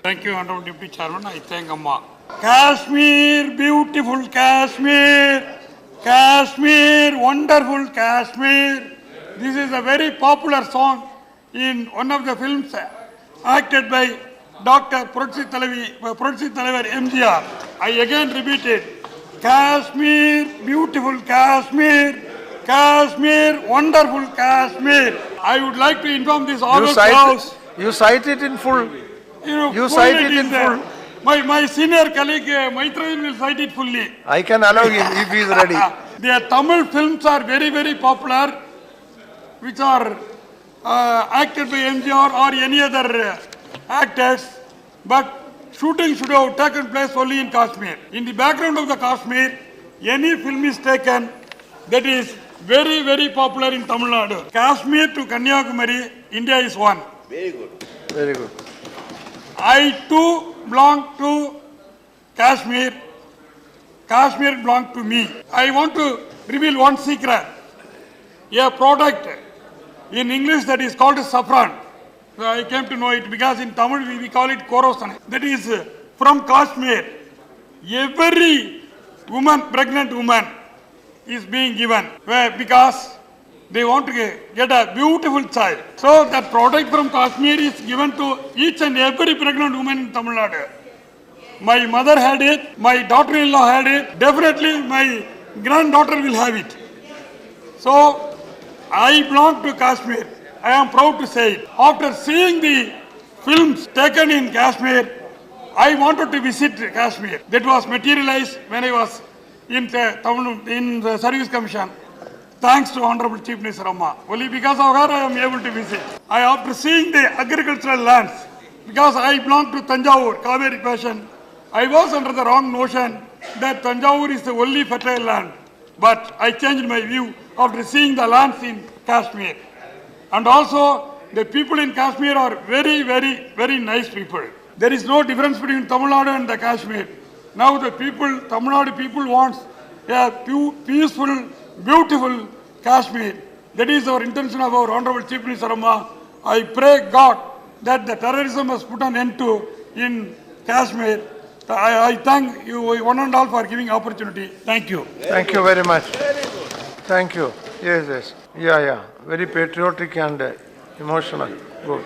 Thank you, Honorable Deputy Chairman. I thank Amma. Kashmir, beautiful Kashmir. Kashmir, wonderful Kashmir. This is a very popular song in one of the films acted by Dr. Puratchi Thalaivar MGR. I again repeat it. Kashmir, beautiful Kashmir. Kashmir, wonderful Kashmir. I would like to inform this honourable house. You cite it in full. You cite it in full. My senior colleague Maitreyan will cite it fully. I can allow him if he is ready. The Tamil films are very, very popular, which are acted by MGR or any other actors, but shooting should have taken place only in Kashmir. In the background of the Kashmir, any film is taken that is very, very popular in Tamil Nadu. Kashmir to Kanyakumari, India is one. Very good. Very good. I too belong to Kashmir. Kashmir belongs to me. I want to reveal one secret. A product in English that is called saffron. I came to know it because in Tamil we call it korosan. That is from Kashmir. Every woman, pregnant woman, is being given because they want to get a beautiful child. So that product from Kashmir is given to each and every pregnant woman in Tamil Nadu. My mother had it, my daughter-in-law had it, definitely my granddaughter will have it. So I belong to Kashmir. I am proud to say it. After seeing the films taken in Kashmir, I wanted to visit Kashmir. That was materialized when I was in the Service Commission. Thanks to Honorable Chief Minister Amma. Only because of her I am able to visit. After seeing the agricultural lands, because I belong to Tanjavur, Kaveri Passion, I was under the wrong notion that Tanjavur is the only fertile land. But I changed my view after seeing the lands in Kashmir. And also, the people in Kashmir are very, very, very nice people. There is no difference between Tamil Nadu and the Kashmir. Now the people, Tamil Nadu people wants a peaceful, beautiful Kashmir. That is our intention of our Honorable Chief Minister Amma. I pray God that the terrorism was put an end to in Kashmir. I thank you one and all for giving opportunity. Thank you. Thank you very much. Thank you. Yes, yes. Yeah. Very patriotic and emotional. Good.